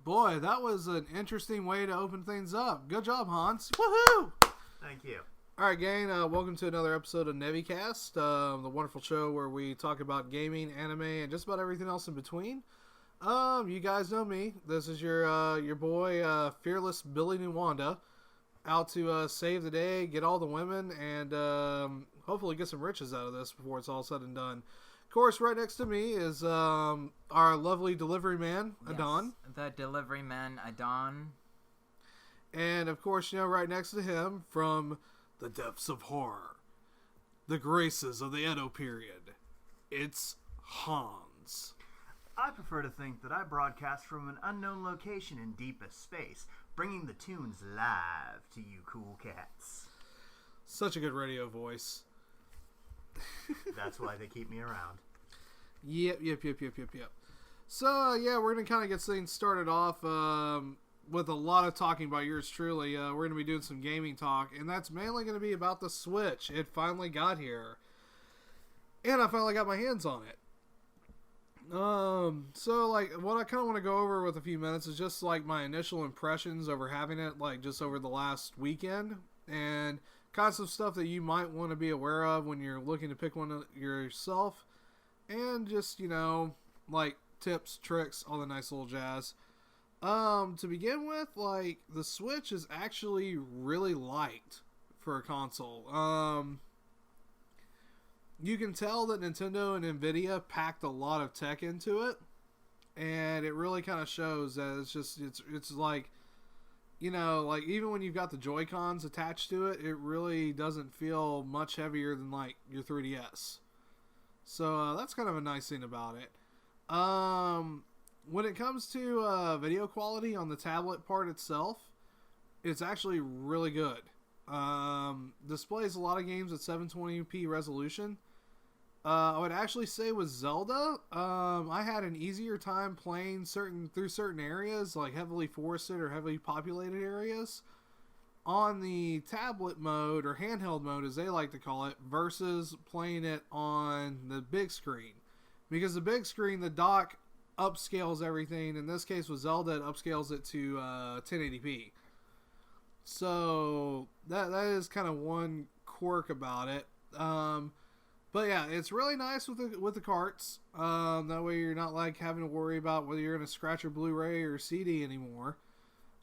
Boy, that was an interesting way to open things up. Good job, Hans. Woohoo! Thank you. All right, gang, welcome to another episode of Nevicast, the wonderful show where we talk about gaming, anime, and just about everything else in between. You guys know me. This is your boy, Fearless Billy Nwanda, out to save the day, get all the women, and hopefully get some riches out of this before it's all said and done. Of course, right next to me is our lovely delivery man, Adan. Yes, the delivery man, Adan. And, of course, right next to him, from the depths of horror, the graces of the Edo period, it's Hans. I prefer to think that I broadcast from an unknown location in deepest space, bringing the tunes live to you cool cats. Such a good radio voice. That's why they keep me around. Yep. So, we're going to kind of get things started off with a lot of talking about yours truly. We're going to be doing some gaming talk, and that's mainly going to be about the Switch. It finally got here, and I finally got my hands on it. So, what I kind of want to go over with a few minutes is just, my initial impressions over having it, just over the last weekend, and kinds of stuff that you might want to be aware of when you're looking to pick one yourself, and just, tips, tricks, all the nice little jazz. To begin with, the Switch is actually really light for a console. You can tell that Nintendo and Nvidia packed a lot of tech into it, and it really kind of shows that it's even when you've got the Joy-Cons attached to it, it really doesn't feel much heavier than, your 3DS. So, that's kind of a nice thing about it. When it comes to video quality on the tablet part itself, it's actually really good. Displays a lot of games at 720p resolution. I would actually say with Zelda, I had an easier time playing through certain areas, like heavily forested or heavily populated areas, on the tablet mode, or handheld mode as they like to call it, versus playing it on the big screen. Because the big screen, the dock upscales everything. In this case with Zelda, it upscales it to 1080p. So that is kind of one quirk about it. But yeah, it's really nice with the carts. That way you're not having to worry about whether you're going to scratch your Blu-ray or CD anymore.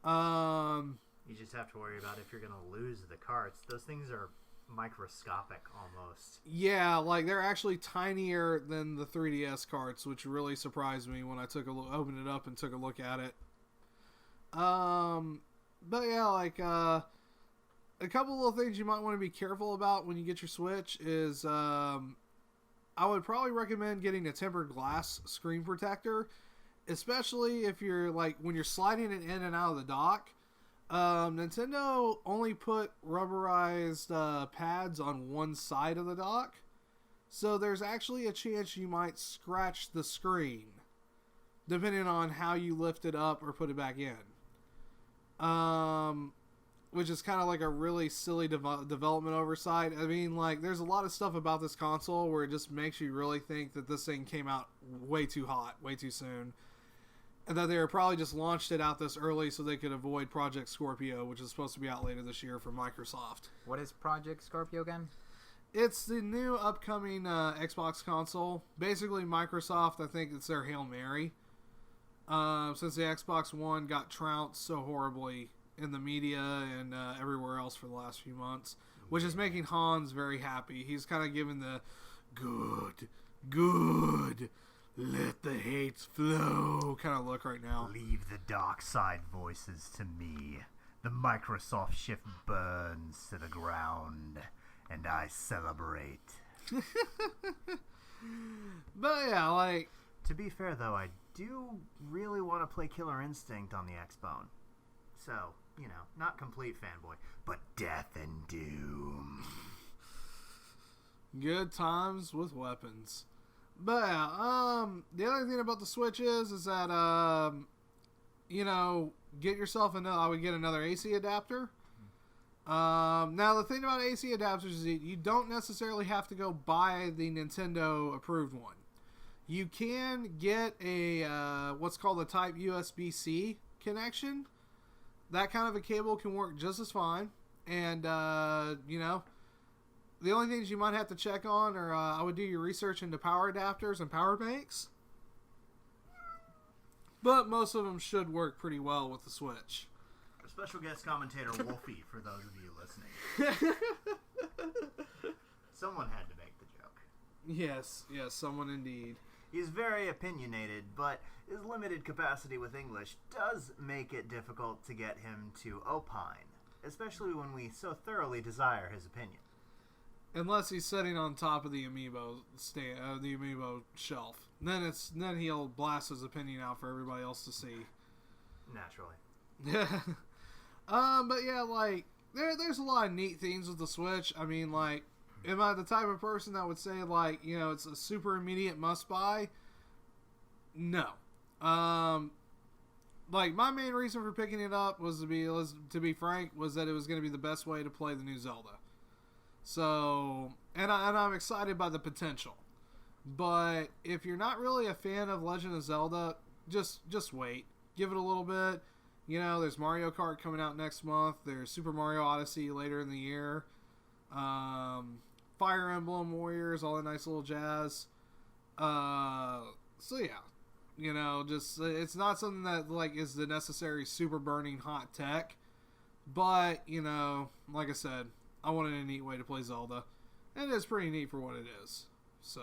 You just have to worry about if you're going to lose the carts. Those things are microscopic almost. Yeah, they're actually tinier than the 3DS carts, which really surprised me when I opened it up and took a look at it. But yeah, a couple of things you might want to be careful about when you get your Switch is, I would probably recommend getting a tempered glass screen protector, especially if you're when you're sliding it in and out of the dock. Nintendo only put rubberized pads on one side of the dock, so there's actually a chance you might scratch the screen, depending on how you lift it up or put it back in. Which is kind of a really silly development oversight. I mean, there's a lot of stuff about this console where it just makes you really think that this thing came out way too hot, way too soon. And that they were probably just launched it out this early so they could avoid Project Scorpio, which is supposed to be out later this year from Microsoft. What is Project Scorpio again? It's the new upcoming Xbox console. Basically, Microsoft, I think it's their Hail Mary. Since the Xbox One got trounced so horribly in the media and everywhere else for the last few months, which is making Hans very happy. He's kind of giving the good, let the hate flow kind of look right now. Leave the dark side voices to me. The Microsoft shift burns to the ground, and I celebrate. But yeah, to be fair though, I do really want to play Killer Instinct on the Xbone. So, not complete fanboy, but death and doom. Good times with weapons. But yeah, the other thing about the Switch is that get yourself I would get another AC adapter. Now the thing about AC adapters is that you don't necessarily have to go buy the Nintendo approved one. You can get a what's called a Type USB-C connection, that kind of a cable can work just as fine. And, you know, the only things you might have to check on are I would do your research into power adapters and power banks. But most of them should work pretty well with the Switch. Special guest commentator Wolfie, for those of you listening. Someone had to make the joke. Yes, someone indeed. He's very opinionated, but his limited capacity with English does make it difficult to get him to opine, especially when we so thoroughly desire his opinion. Unless he's sitting on top of the amiibo the amiibo shelf, then he'll blast his opinion out for everybody else to see. Naturally. But yeah, like there's a lot of neat things with the Switch. I mean, like, am I the type of person that would say, like, you know, it's a super immediate must buy? No. Like, my main reason for picking it up was to be frank, was that it was going to be the best way to play the new Zelda. So, and I'm excited by the potential. But if you're not really a fan of Legend of Zelda, just wait. Give it a little bit. You know, there's Mario Kart coming out next month. There's Super Mario Odyssey later in the year. Fire Emblem Warriors, all that nice little jazz. So yeah, you know, just it's not something that like is the necessary super burning hot tech, but you know, like I said, I wanted a neat way to play Zelda, and it's pretty neat for what it is. So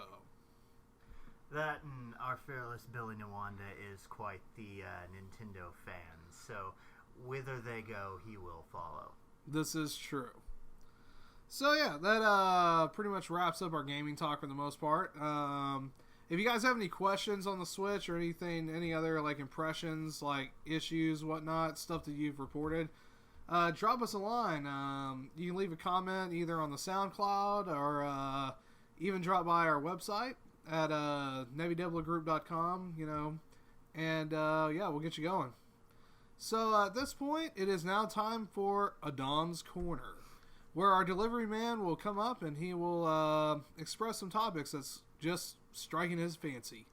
that and our fearless Billy Nwanda is quite the Nintendo fan. So whither they go, he will follow. This is true. So yeah, that pretty much wraps up our gaming talk for the most part. If you guys have any questions on the Switch or anything, any other like impressions, like issues, whatnot, stuff that you've reported, drop us a line. You can leave a comment either on the SoundCloud or even drop by our website at nevideblegroup.com, you know, and yeah, we'll get you going. So at this point, it is now time for Adan's Corner, where our delivery man will come up and he will express some topics that's just striking his fancy.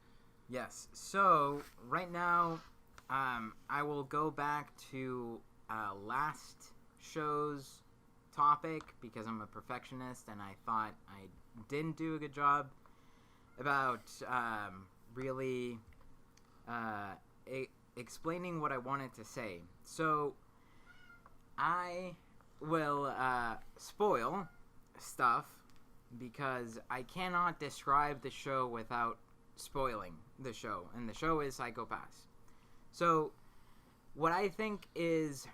Yes. So right now, I will go back to last show's topic because I'm a perfectionist and I thought I didn't do a good job about really explaining what I wanted to say. So I will spoil stuff because I cannot describe the show without spoiling the show, and the show is Psycho Pass. So what I think is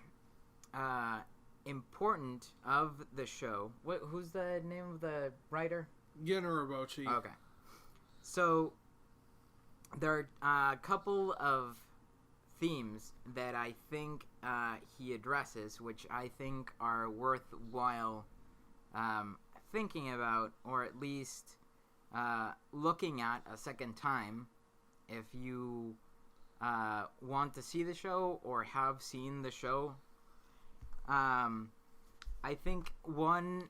important of the show, who's the name of the writer? Gennaro Bochi. Okay. So there are a couple of themes that I think he addresses, which I think are worthwhile thinking about, or at least looking at a second time if you want to see the show or have seen the show. I think one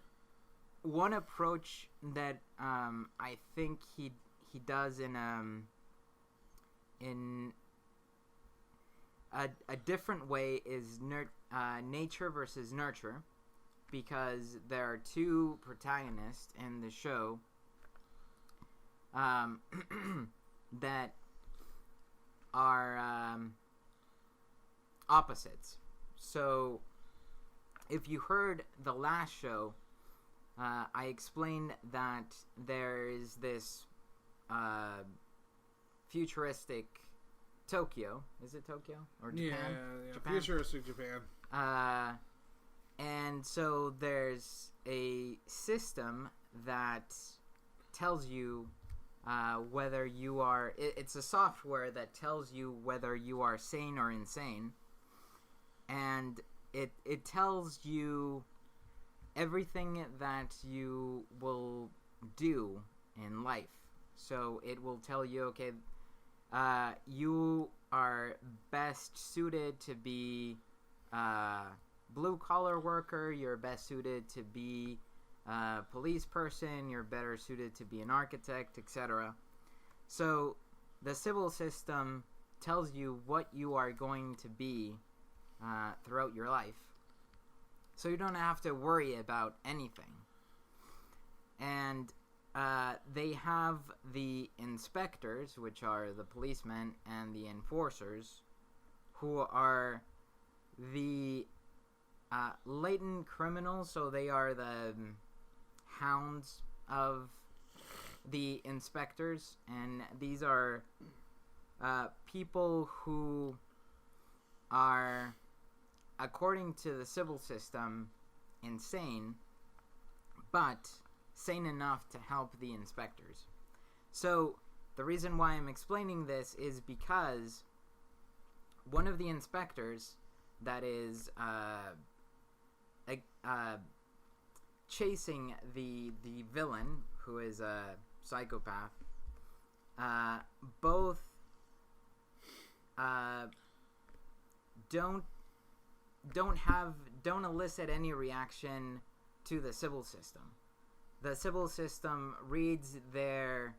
approach that I think he does in a different way is nature versus nurture, because there are two protagonists in the show that are opposites. So if you heard the last show, I explained that there is this futuristic Tokyo. Is it Tokyo? Or Japan? Yeah. Japan? Futuristic Japan. And so there's a system that tells you whether you are... It's a software that tells you whether you are sane or insane. And it tells you everything that you will do in life. So it will tell you, okay, you are best suited to be a blue-collar worker, you're best suited to be a police person, you're better suited to be an architect, etc. So the civil system tells you what you are going to be throughout your life. So you don't have to worry about anything. And they have the inspectors, which are the policemen, and the enforcers, who are the latent criminals. So they are the hounds of the inspectors, and these are people who are, according to the civil system, insane, but sane enough to help the inspectors. So the reason why I'm explaining this is because one of the inspectors that is chasing the villain, who is a psychopath, both don't elicit any reaction to the civil system. The civil system reads their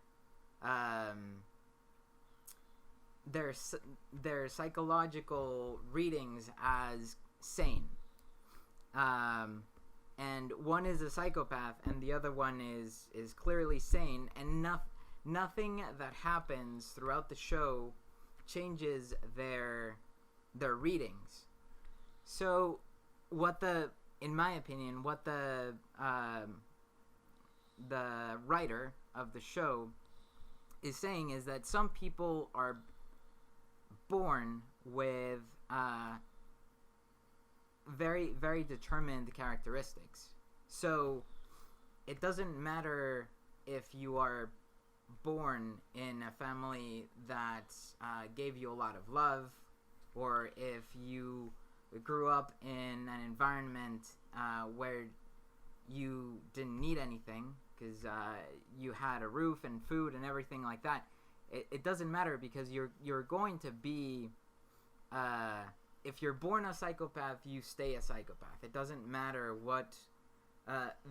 psychological readings as sane. And one is a psychopath, and the other one is clearly sane, and nothing that happens throughout the show changes their readings. So, in my opinion, what the writer of the show is saying is that some people are born with very, very determined characteristics. So it doesn't matter if you are born in a family that gave you a lot of love, or if you grew up in an environment where you didn't need anything because you had a roof and food and everything like that. It doesn't matter, because you're going to be if you're born a psychopath, you stay a psychopath. It doesn't matter what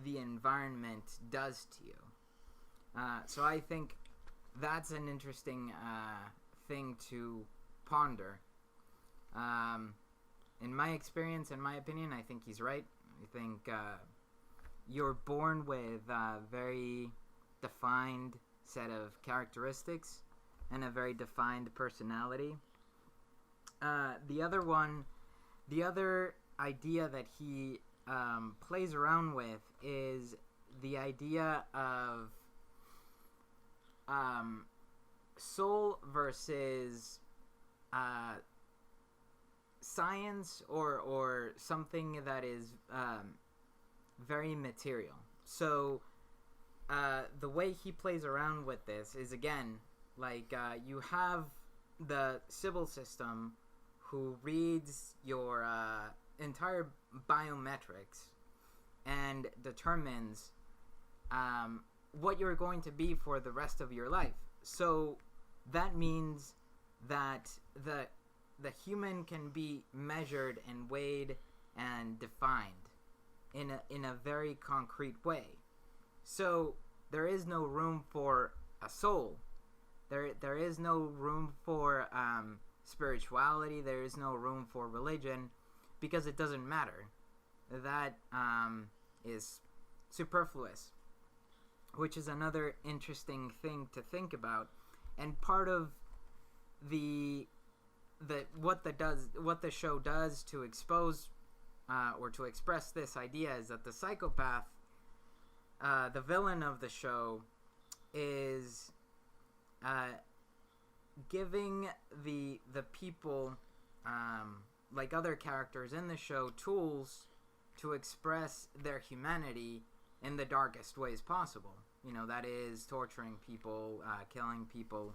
the environment does to you. So I think that's an interesting thing to ponder. In my experience, in my opinion, I think he's right. I think you're born with a very defined set of characteristics and a very defined personality. The other idea that he plays around with is the idea of soul versus science, or something that is very material. So the way he plays around with this is, again, like you have the civil system who reads your entire biometrics and determines what you're going to be for the rest of your life. So that means that the human can be measured and weighed and defined in a very concrete way. So there is no room for a soul. There is no room for spirituality. There is no room for religion, because it doesn't matter. That is superfluous, which is another interesting thing to think about. And part of what the show does to expose or to express this idea is that the psychopath, the villain of the show, is giving the people, like other characters in the show, tools to express their humanity in the darkest ways possible. You know, that is torturing people, killing people,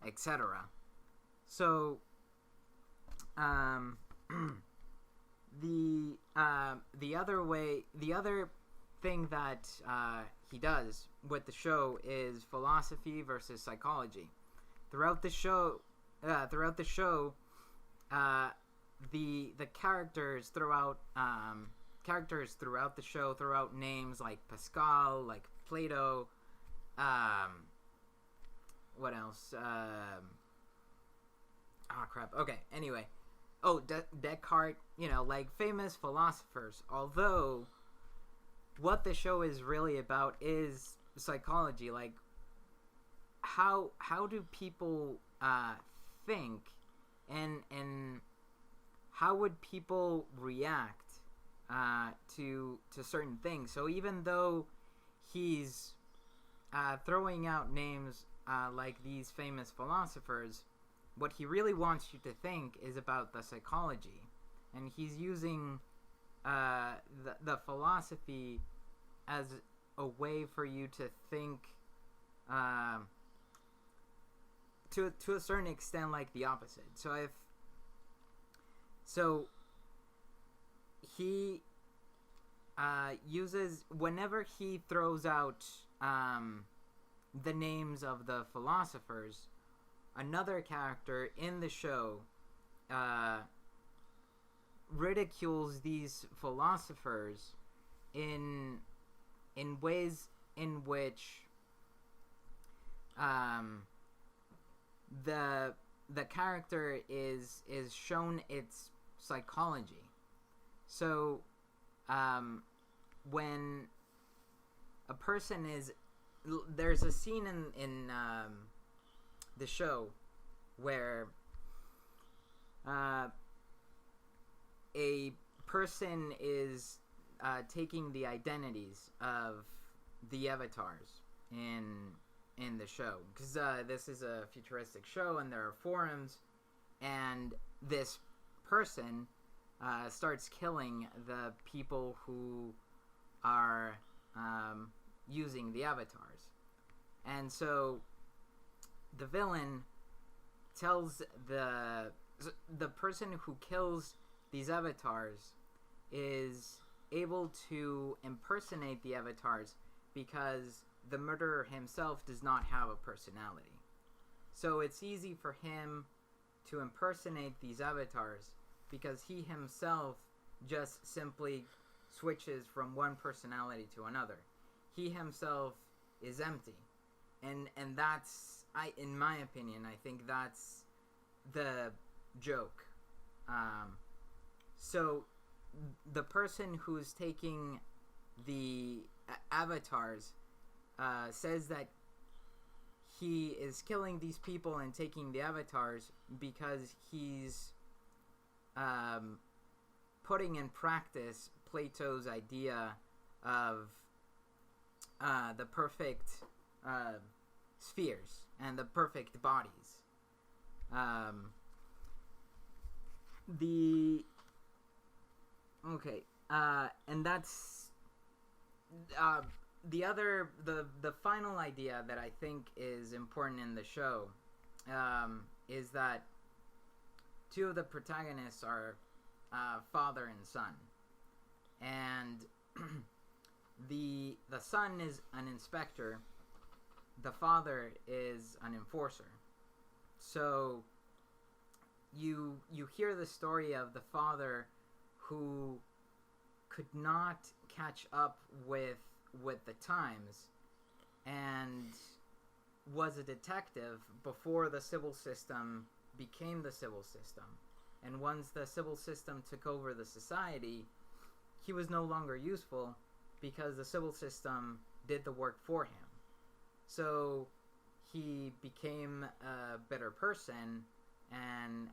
etc. So the other thing that he does with the show is philosophy versus psychology. Throughout the show, the characters throughout the show throw out names like Pascal, like Plato, what else? Ah, crap. Okay, anyway. Oh, Descartes, like famous philosophers. Although, what the show is really about is psychology. Like, how do people think, and how would people react to certain things? So even though he's throwing out names like these famous philosophers, what he really wants you to think is about the psychology, and he's using the philosophy as a way for you to think to a certain extent like the opposite. So he uses, whenever he throws out the names of the philosophers, another character in the show ridicules these philosophers in ways in which the character is shown its psychology. So when a person is, there's a scene in the show where a person is taking the identities of the avatars in the show, because this is a futuristic show and there are forums, and this person starts killing the people who are using the avatars. And so the villain tells the person who kills these avatars is able to impersonate the avatars because the murderer himself does not have a personality. So it's easy for him to impersonate these avatars because he himself just simply switches from one personality to another. He himself is empty. And that's, in my opinion, I think that's the joke. So the person who's taking the avatars says that he is killing these people and taking the avatars because he's putting in practice Plato's idea of the perfect spheres and the perfect bodies. And that's the final idea that I think is important in the show is that two of the protagonists are father and son, and the son is an inspector, the father is an enforcer. So you hear the story of the father who could not catch up with the times and was a detective before the civil system became the civil system. And once the civil system took over the society, he was no longer useful because the civil system did the work for him. So he became a better person and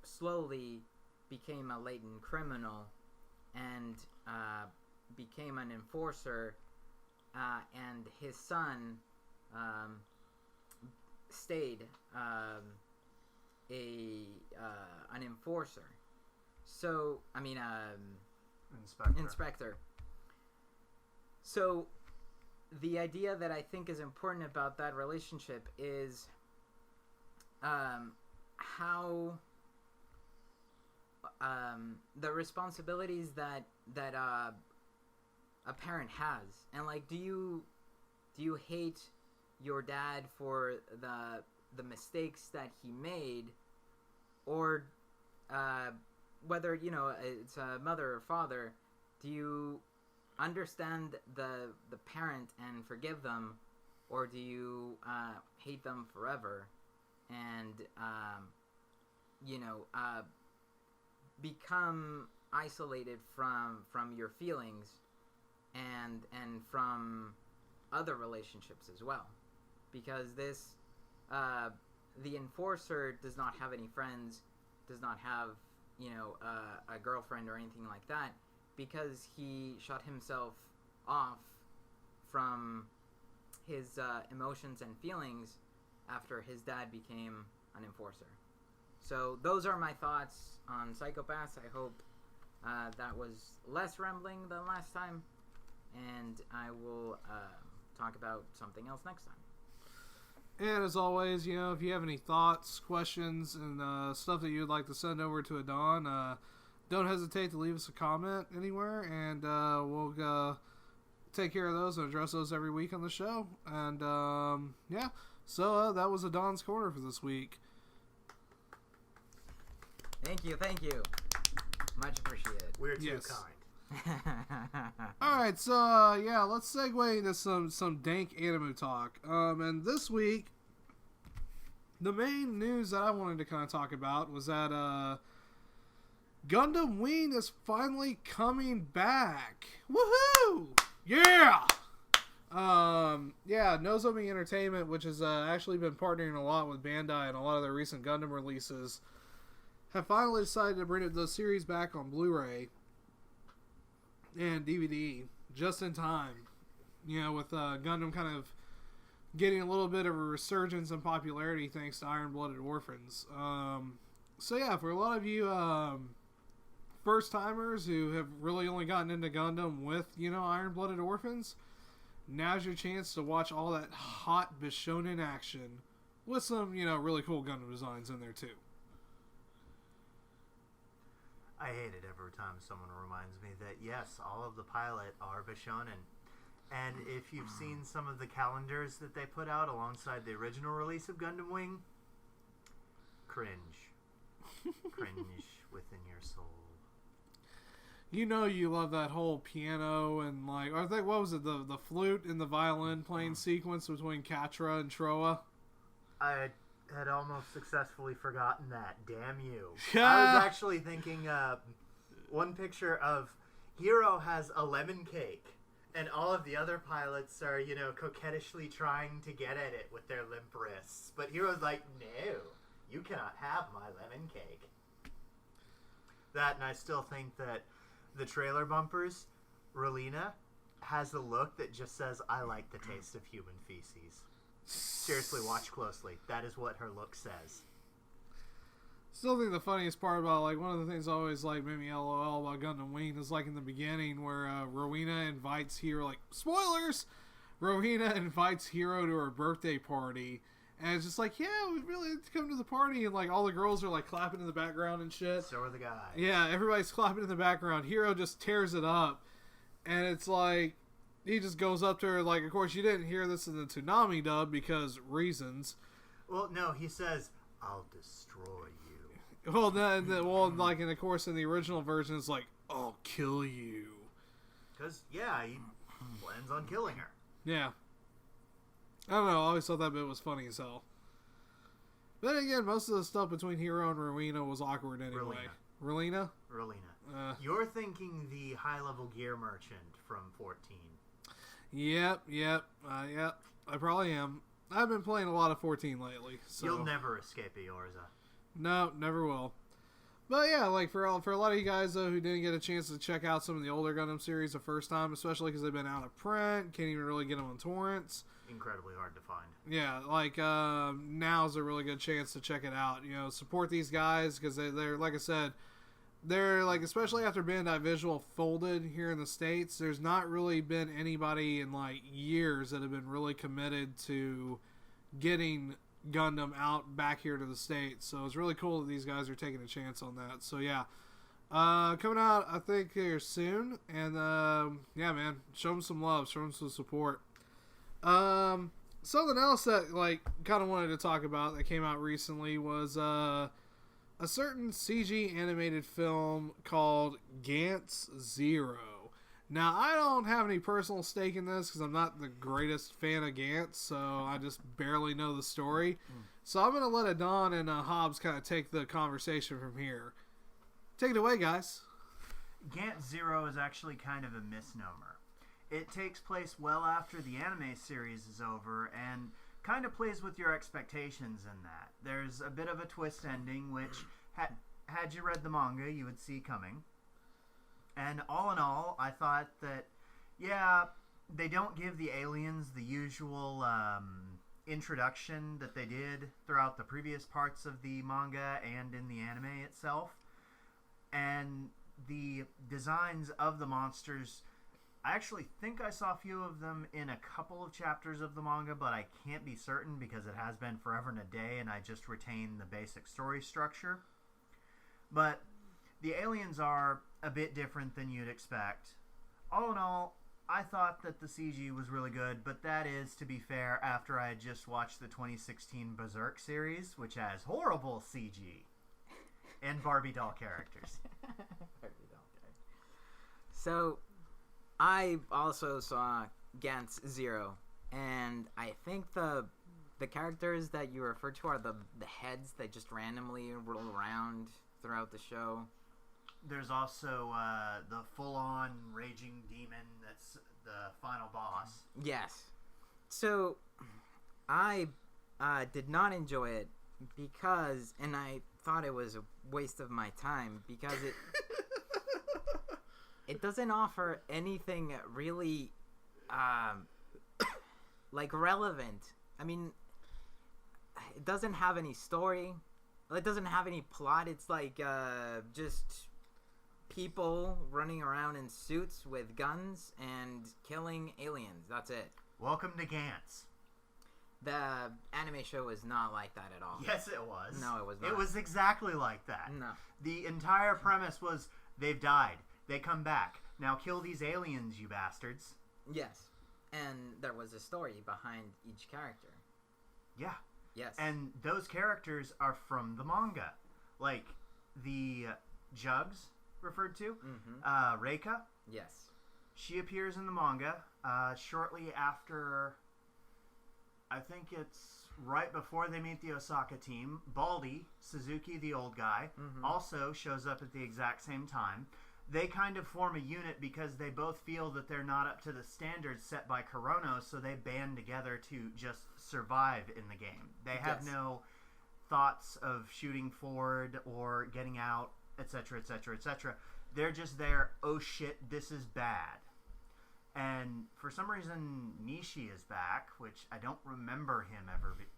slowly became a latent criminal and became an enforcer, and his son stayed an enforcer. So inspector. So the idea that I think is important about that relationship is how the responsibilities that a parent has, and like, do you hate your dad for the mistakes that he made, or whether it's a mother or father, do you understand the parent and forgive them, or do you hate them forever and become isolated from your feelings and from other relationships as well, because the enforcer does not have any friends, does not have a girlfriend or anything like that, because he shut himself off from his emotions and feelings after his dad became an enforcer. So those are my thoughts on Psychopaths. I hope that was less rambling than last time, and I will talk about something else next time. And as always, if you have any thoughts, questions, and stuff that you'd like to send over to Adan, don't hesitate to leave us a comment anywhere, and we'll take care of those and address those every week on the show. And yeah, so that was Adan's Corner for this week. Thank you. Much appreciated. We're too kind. Alright, so yeah, let's segue into some dank anime talk. And this week, the main news that I wanted to kind of talk about was that Gundam Wing is finally coming back. Woohoo! Yeah! Yeah, Nozomi Entertainment, which has actually been partnering a lot with Bandai and a lot of their recent Gundam releases, have finally decided to bring the series back on Blu-ray and DVD just in time, with Gundam kind of getting a little bit of a resurgence in popularity thanks to Iron-Blooded Orphans. So yeah, for a lot of you first-timers who have really only gotten into Gundam with, Iron-Blooded Orphans, now's your chance to watch all that hot Bishonen action with some, really cool Gundam designs in there too. I hate it every time someone reminds me that, yes, all of the pilot are Bishonen. And if you've seen some of the calendars that they put out alongside the original release of Gundam Wing, cringe. Cringe within your soul. You love that whole piano and, I think, what was it, the flute and the violin playing sequence between Catra and Troa? I had almost successfully forgotten that. Damn you. I was actually thinking one picture of Hero has a lemon cake, and all of the other pilots are, coquettishly trying to get at it with their limp wrists. But Hero's like, no, you cannot have my lemon cake. That, and I still think that the trailer bumpers, Relina has a look that just says, I like the taste of human feces. Seriously, watch closely. That is what her look says. Still think the funniest part about, one of the things always, made me LOL about Gundam Wing is, in the beginning where Rowena invites Hero, spoilers! Rowena invites Hero to her birthday party, and it's just yeah, we really have to come to the party, and, all the girls are, clapping in the background and shit. So are the guys. Yeah, everybody's clapping in the background. Hero just tears it up, and it's he just goes up to her, of course, you didn't hear this in the Toonami dub because reasons. Well, no, he says, I'll destroy you. Well, and of course, in the original version, it's I'll kill you. Because, yeah, he plans on killing her. Yeah. I don't know, I always thought that bit was funny as hell. But then again, most of the stuff between Hero and Rowena was awkward anyway. Relina? Relina. You're thinking the high-level gear merchant from 14. Yep. I probably am. I've been playing a lot of 14 lately. So. You'll never escape Eorza. No, never will. But yeah, for a lot of you guys though who didn't get a chance to check out some of the older Gundam series the first time, especially because they've been out of print, can't even really get them on torrents. Incredibly hard to find. Yeah, now's a really good chance to check it out. Support these guys because they're like I said. They're especially after Bandai Visual folded here in the States, there's not really been anybody in years that have been really committed to getting Gundam out back here to the States. So it's really cool that these guys are taking a chance on that. So yeah, coming out I think here soon, and yeah, man, show them some love, show them some support. Something else that kind of wanted to talk about that came out recently was a certain CG animated film called Gantz Zero. Now, I don't have any personal stake in this because I'm not the greatest fan of Gantz, so I just barely know the story. So I'm going to let Adan and Hobbs kind of take the conversation from here. Take it away, guys. Gantz Zero is actually kind of a misnomer. It takes place well after the anime series is over and kind of plays with your expectations in that. There's a bit of a twist ending, which had you read the manga, you would see coming. And all in all, I thought that, yeah, they don't give the aliens the usual introduction that they did throughout the previous parts of the manga and in the anime itself. And the designs of the monsters, I actually think I saw a few of them in a couple of chapters of the manga, but I can't be certain because it has been forever and a day and I just retain the basic story structure. But the aliens are a bit different than you'd expect. All in all, I thought that the CG was really good, but that is, to be fair, after I had just watched the 2016 Berserk series, which has horrible CG and Barbie doll characters. So, I also saw Gantz Zero, and I think the characters that you refer to are the heads that just randomly roll around throughout the show. There's also the full-on raging demon that's the final boss. Yes. So, I did not enjoy it because, and I thought it was a waste of my time because it doesn't offer anything really, like, relevant. I mean, it doesn't have any story. It doesn't have any plot. It's like just people running around in suits with guns and killing aliens. That's it. Welcome to Gantz. The anime show was not like that at all. Yes, it was. No, it was not. It was exactly like that. No. The entire premise was, they've died. They come back. Now kill these aliens, you bastards. Yes. And there was a story behind each character. Yeah. Yes. And those characters are from the manga. Like, the Jugs, referred to. Mm-hmm. Reika. Yes. She appears in the manga shortly after, I think it's right before they meet the Osaka team. Baldy, Suzuki, the old guy, also shows up at the exact same time. They kind of form a unit because they both feel that they're not up to the standards set by Kurono, so they band together to just survive in the game. They have no thoughts of shooting forward or getting out, etc., etc., etc. They're just there, oh shit, this is bad. And for some reason, Nishi is back, which I don't remember him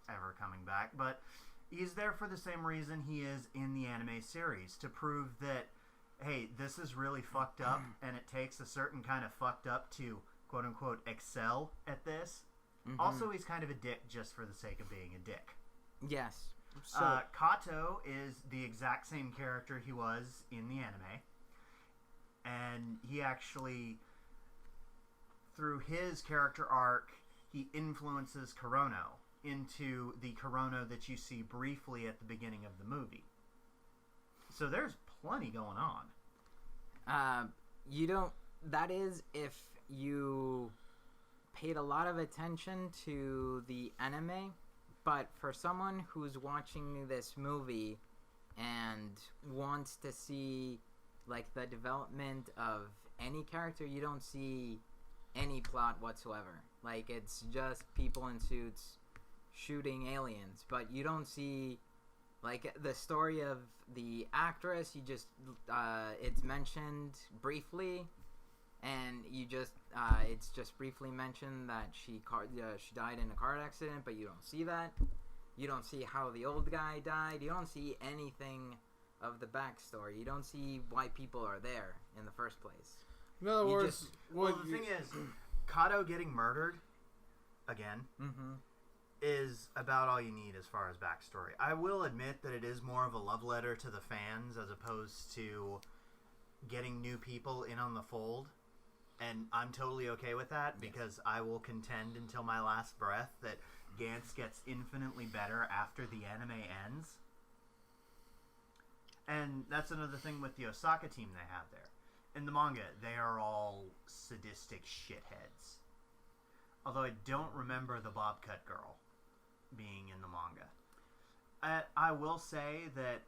ever coming back, but he's there for the same reason he is in the anime series, to prove that, hey, this is really fucked up, and it takes a certain kind of fucked up to, quote-unquote, excel at this. Mm-hmm. Also, he's kind of a dick just for the sake of being a dick. Yes. So, Kato is the exact same character he was in the anime. And he actually, through his character arc, he influences Kurono into the Kurono that you see briefly at the beginning of the movie. So there's plenty going on. You don't... That is if you paid a lot of attention to the anime, but for someone who's watching this movie and wants to see, like, the development of any character, you don't see any plot whatsoever. Like, it's just people in suits shooting aliens, but you don't see, like, the story of the actress. You just it's mentioned briefly, and you just it's just briefly mentioned that she died in a car accident, but you don't see that. You don't see how the old guy died. You don't see anything of the backstory. You don't see why people are there in the first place. In other words, the thing is, Kato getting murdered again is about all you need as far as backstory. I will admit that it is more of a love letter to the fans as opposed to getting new people in on the fold, and I'm totally okay with that because I will contend until my last breath that Gantz gets infinitely better after the anime ends. And that's another thing with the Osaka team they have there. In the manga, they are all sadistic shitheads. Although I don't remember the Bob Cut girl being in the manga. I will say that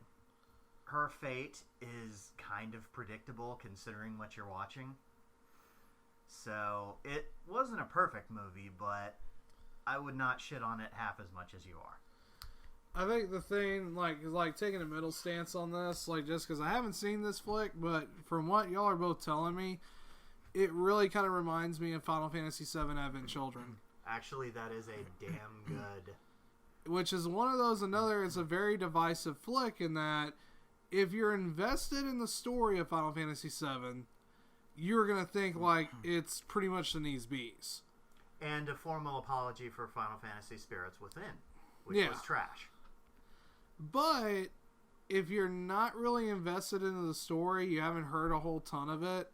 her fate is kind of predictable considering what you're watching. So it wasn't a perfect movie, but I would not shit on it half as much as you are. I think the thing, like taking a middle stance on this, like, just because I haven't seen this flick, but from what y'all are both telling me, it really kind of reminds me of Final Fantasy VII Advent Children. Actually, that is a damn good... Which is one of those, it's a very divisive flick in that if you're invested in the story of Final Fantasy VII, you're going to think, like, it's pretty much the knees bees. And a formal apology for Final Fantasy Spirits Within, which was trash. But if you're not really invested into the story, you haven't heard a whole ton of it,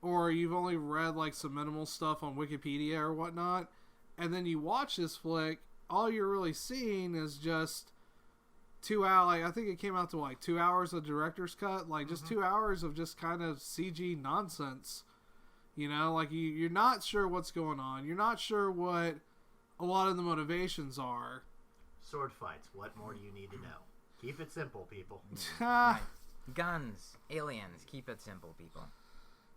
or you've only read like some minimal stuff on Wikipedia or whatnot, and then you watch this flick, all you're really seeing is just 2 hours. Like, I think it came out to like 2 hours of director's cut, like just 2 hours of just kind of CG nonsense. You know, like you're not sure what's going on. You're not sure what a lot of the motivations are. Sword fights. What more do you need to know? Keep it simple, people. Right. Guns, aliens. Keep it simple, people.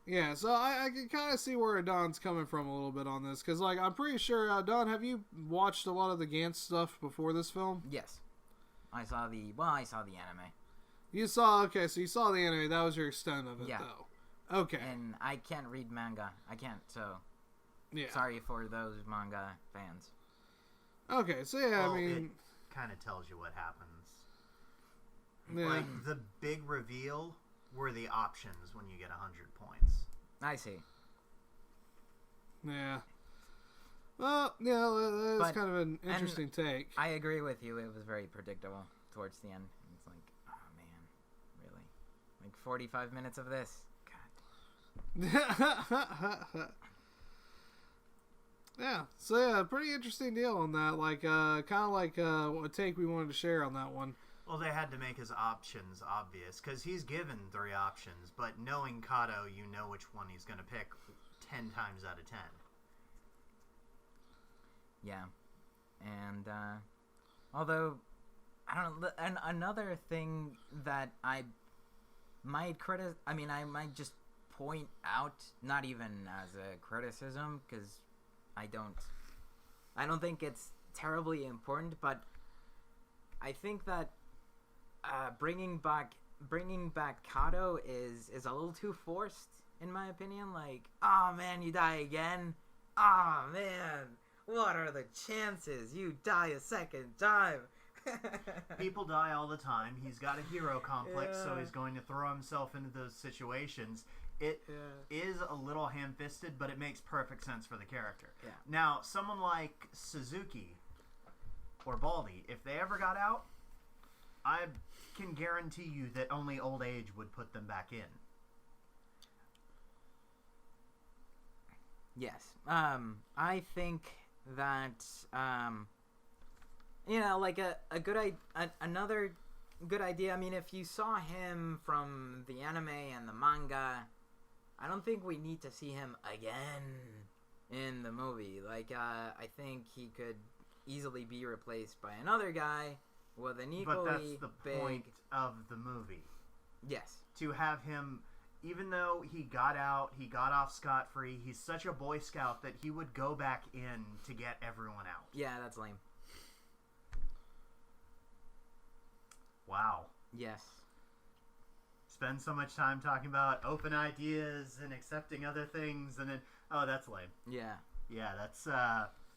Yeah, so I can kind of see where Adan's coming from a little bit on this. Because, like, I'm pretty sure, Adan, have you watched a lot of the Gantz stuff before this film? Yes. I saw the anime. You saw, okay, so you saw the anime. That was your extent of it, though. Okay. And I can't read manga. I can't, so... Yeah. Sorry for those manga fans. Okay, so yeah, well, I mean... It kind of tells you what happens. Yeah. Like, the big reveal were the options when you get 100 points. I see. Yeah. Well, yeah, that's kind of an interesting take. I agree with you. It was very predictable towards the end. It's like, oh, man. Really? Like 45 minutes of this? God. Yeah, so yeah, pretty interesting deal on that. Like, kind of like a take we wanted to share on that one. Well, they had to make his options obvious, because he's given 3 options, but knowing Kato, you know which one he's going to pick 10 times out of 10. Yeah. And, although, I don't know, and another thing that I might I might just point out, not even as a criticism, because I don't think it's terribly important, but I think that bringing back Kato is a little too forced, in my opinion. Like, oh man, you die again. Oh man, what are the chances you die a second time? People die all the time. He's got a hero complex, so he's going to throw himself into those situations. It is a little ham-fisted, but it makes perfect sense for the character. Yeah. Now, someone like Suzuki or Baldy, if they ever got out, I can guarantee you that only old age would put them back in. Yes. I think that, like another good idea. I mean, if you saw him from the anime and the manga, I don't think we need to see him again in the movie. Like, I think he could easily be replaced by another guy with an equally But that's the big... point of the movie. Yes. To have him, even though he got out, he got off scot-free, he's such a Boy Scout that he would go back in to get everyone out. Yeah, that's lame. Wow. Yes. Spend so much time talking about open ideas and accepting other things, and then, oh, that's lame. Yeah. Yeah,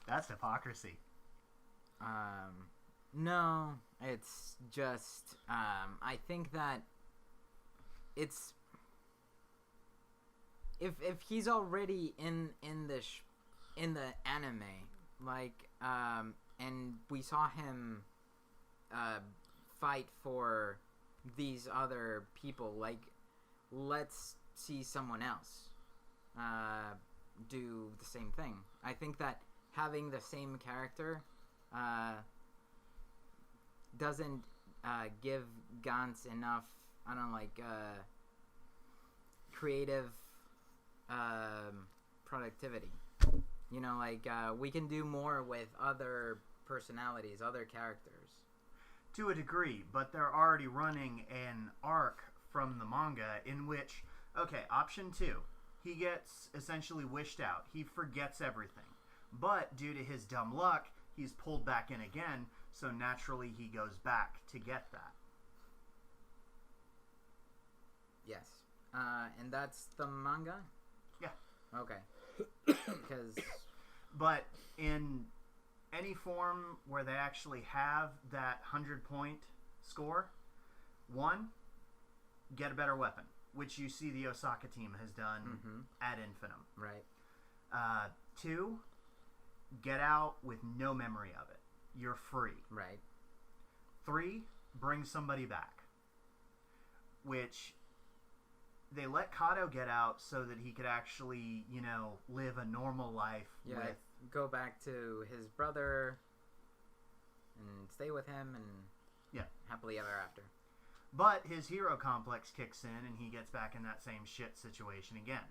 that's hypocrisy. No, it's just, I think that it's, if he's already in the anime, like, and we saw him, fight for these other people, like, let's see someone else do the same thing. I think that having the same character doesn't give Gantz enough, I don't know, like, creative productivity. You know, like, we can do more with other personalities, other characters. To a degree, but they're already running an arc from the manga in which, okay, option 2, he gets essentially wished out. He forgets everything. But due to his dumb luck, he's pulled back in again, so naturally he goes back to get that. Yes. And that's the manga? Yeah. Okay. Because... But in any form where they actually have that 100-point score, 1, get a better weapon, which you see the Osaka team has done ad infinitum. Right. 2, get out with no memory of it. You're free. Right. 3, bring somebody back. Which they let Kato get out so that he could actually, you know, live a normal life. Yeah, with... go back to his brother and stay with him and happily ever after. But his hero complex kicks in and he gets back in that same shit situation again.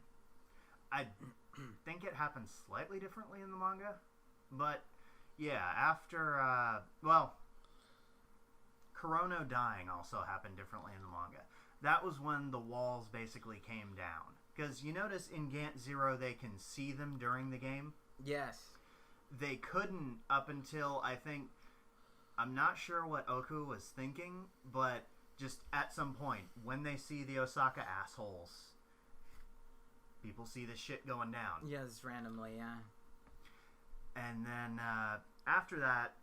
I think it happens slightly differently in the manga. But, yeah, after, Kurono dying also happened differently in the manga. That was when the walls basically came down. Because you notice in Gant Zero they can see them during the game? Yes. They couldn't up until, I think, I'm not sure what Oku was thinking, but just at some point, when they see the Osaka assholes, people see the shit going down. Yes, randomly, yeah. And then after that,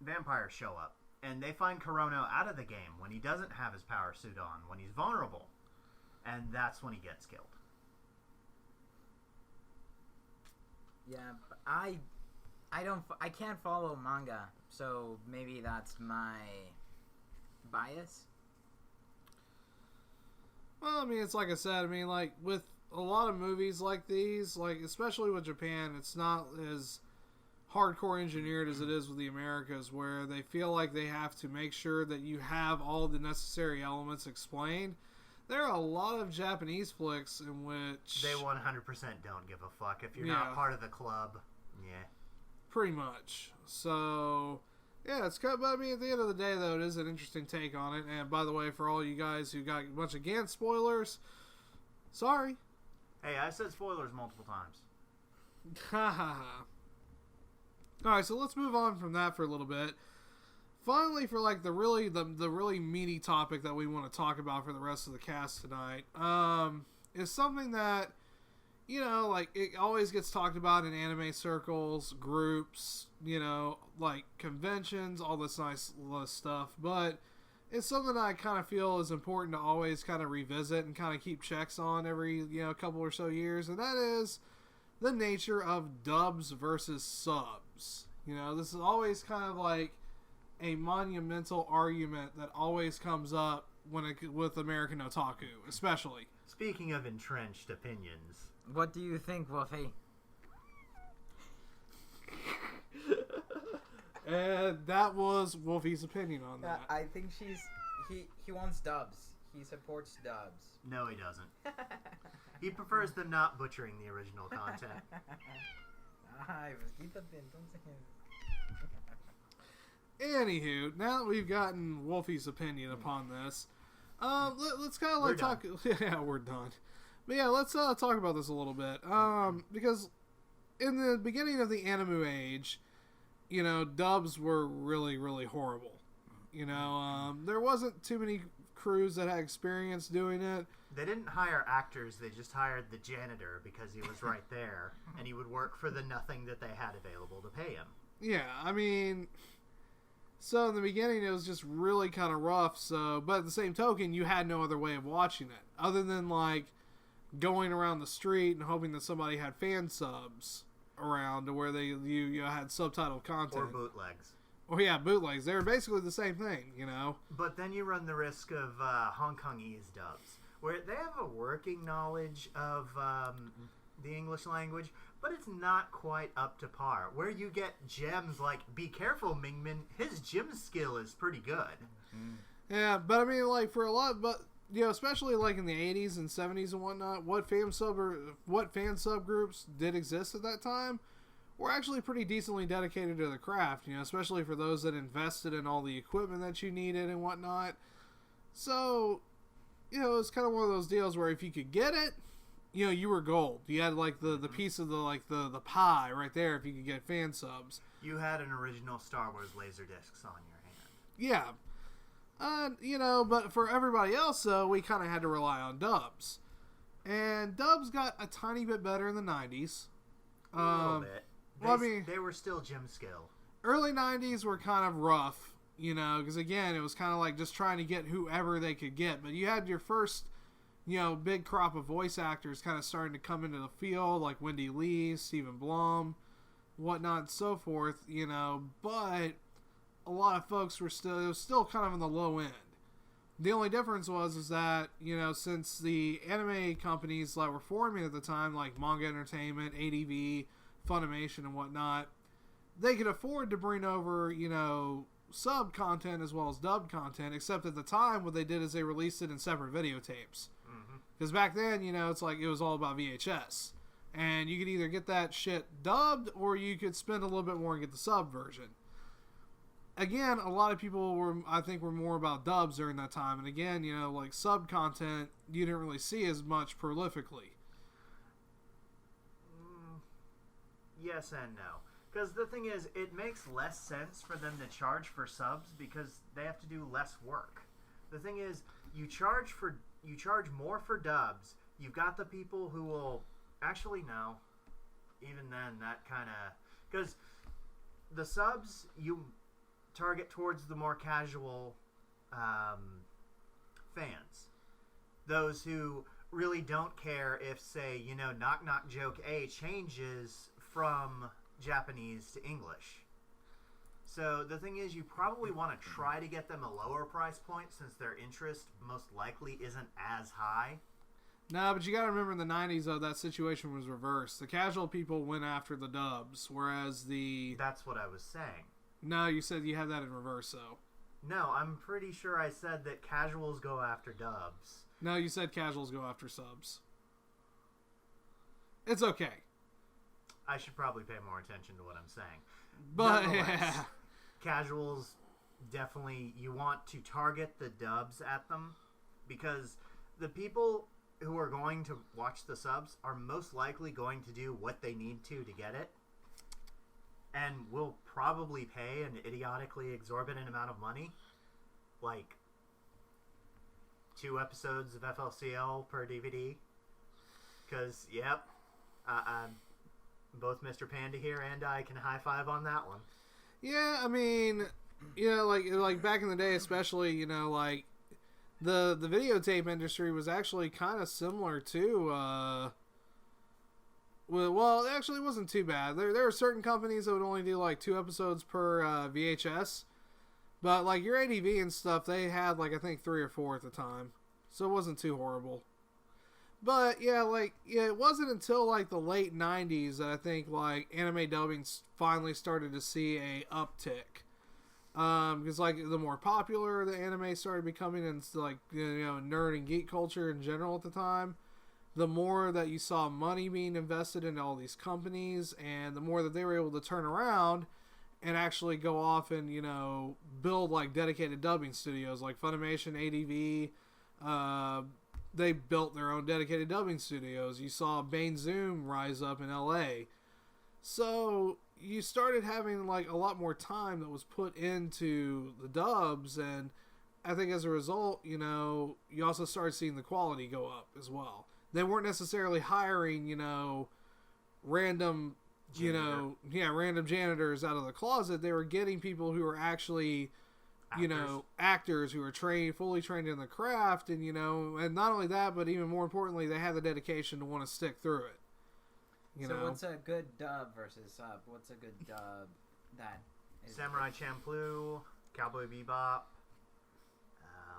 vampires show up. And they find Kurono out of the game when he doesn't have his power suit on, when he's vulnerable. And that's when he gets killed. Yeah, but I can't follow manga, so maybe that's my bias. Well, I mean, it's like I said, I mean, like, with a lot of movies like these, like, especially with Japan, it's not as hardcore engineered as it is with the Americas, where they feel like they have to make sure that you have all the necessary elements explained. There are a lot of Japanese flicks in which... They 100% don't give a fuck. If you're not part of the club, yeah. Pretty much. So, yeah, it's kind of, but I mean, at the end of the day, though, it is an interesting take on it. And by the way, for all you guys who got a bunch of Gant spoilers, sorry. Hey, I said spoilers multiple times. Ha ha ha. Alright, so let's move on from that for a little bit. Finally, for like the really meaty topic that we want to talk about for the rest of the cast tonight, is something that, you know, like, it always gets talked about in anime circles, groups, you know, like conventions, all this nice stuff, but it's something that I kind of feel is important to always kind of revisit and kind of keep checks on every, you know, couple or so years, and that is the nature of dubs versus subs. You know, this is always kind of like a monumental argument that always comes up with American otaku, especially. Speaking of entrenched opinions, what do you think, Wolfie? And that was Wolfie's opinion on that. I think he wants dubs. He supports dubs. No, he doesn't. He prefers them not butchering the original content. Anywho, now that we've gotten Wolfie's opinion upon this, let's kind of like talk. Yeah, we're done. But yeah, let's talk about this a little bit. Because in the beginning of the anime age, you know, dubs were really, really horrible. You know, there wasn't too many crews that had experience doing it. They didn't hire actors, they just hired the janitor because he was right there, and he would work for the nothing that they had available to pay him. Yeah, I mean, so in the beginning it was just really kind of rough, so, but at the same token, you had no other way of watching it, other than, like, going around the street and hoping that somebody had fan subs around to where you had subtitled content. Or bootlegs. Oh yeah, bootlegs. They're basically the same thing, you know? But then you run the risk of Hong Kongese dubs, where they have a working knowledge of the English language, but it's not quite up to par. Where you get gems like, be careful, Mingmin, his gym skill is pretty good. Yeah, but I mean, like, for a lot, but especially like in the 80s and 70s and whatnot, what fan subgroups did exist at that time were actually pretty decently dedicated to the craft, especially for those that invested in all the equipment that you needed and whatnot. So, it's kind of one of those deals where if you could get it, you were gold. You had like the piece of the pie right there if you could get fan subs. You had an original Star Wars Laserdiscs on your hand. Yeah. But for everybody else, though, we kind of had to rely on dubs. And dubs got a tiny bit better in the 90s. A little bit. They were still gym skill. Early 90s were kind of rough, because again, it was kind of like just trying to get whoever they could get. But you had your first, big crop of voice actors kind of starting to come into the field, like Wendy Lee, Stephen Blum, whatnot, and so forth, but a lot of folks it was still kind of on the low end. The only difference is that, since the anime companies that were forming at the time, like Manga Entertainment, ADV, Funimation, and whatnot, they could afford to bring over, sub content as well as dubbed content, except at the time what they did is they released it in separate videotapes. Because back then, it's like it was all about VHS. And you could either get that shit dubbed or you could spend a little bit more and get the sub version. Again, a lot of people were more about dubs during that time. And again, like sub content, you didn't really see as much prolifically. Yes and no. Because the thing is, it makes less sense for them to charge for subs because they have to do less work. The thing is, you charge more for dubs. You've got the people who will... Actually, no. Even then, that kind of... Because the subs, you target towards the more casual fans. Those who really don't care if, say, Knock Knock Joke A changes from Japanese to English. So the thing is, you probably want to try to get them a lower price point since their interest most likely isn't as high. No, but you got to remember in the 90s, though, that situation was reversed. The casual people went after the dubs, whereas the... That's what I was saying. No, you said you have that in reverse, though. No, I'm pretty sure I said that casuals go after dubs. No, you said casuals go after subs. It's okay. I should probably pay more attention to what I'm saying. But, yeah. Casuals, definitely, you want to target the dubs at them because the people who are going to watch the subs are most likely going to do what they need to get it and will probably pay an idiotically exorbitant amount of money, like 2 episodes of FLCL per DVD. Because, yep, both Mr. Panda here and I can high five on that one. Yeah, I mean, like back in the day, especially, like the videotape industry was actually kind of similar to. Well, it actually wasn't too bad. There were certain companies that would only do like 2 episodes per VHS, but like your ADV and stuff, they had like I think 3 or 4 at the time, so it wasn't too horrible. But yeah, it wasn't until like the late 90s that I think like anime dubbing finally started to see a uptick. Because like the more popular the anime started becoming and like nerd and geek culture in general at the time, the more that you saw money being invested in all these companies, and the more that they were able to turn around and actually go off and build like dedicated dubbing studios like Funimation, ADV. They built their own dedicated dubbing studios. You saw Bane Zoom rise up in LA. So you started having like a lot more time that was put into the dubs, and I think as a result, you also started seeing the quality go up as well. They weren't necessarily hiring, random, random janitors out of the closet. They were getting people who were actually actors who are fully trained in the craft, and and not only that, but even more importantly, they have the dedication to want to stick through it. So what's a good dub versus sub? What's a good dub that is Samurai Champloo, Cowboy Bebop.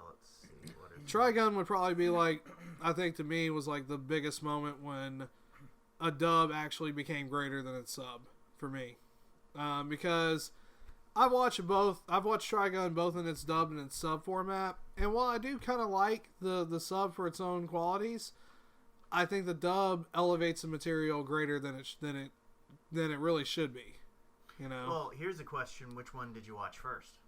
Let's see. Trigun would probably be like, I think to me was like the biggest moment when a dub actually became greater than its sub for me, because I've watched both. I've watched Trigun both in its dub and its sub format. And while I do kind of like the sub for its own qualities, I think the dub elevates the material greater than it really should be. You know. Well, here's a question: which one did you watch first?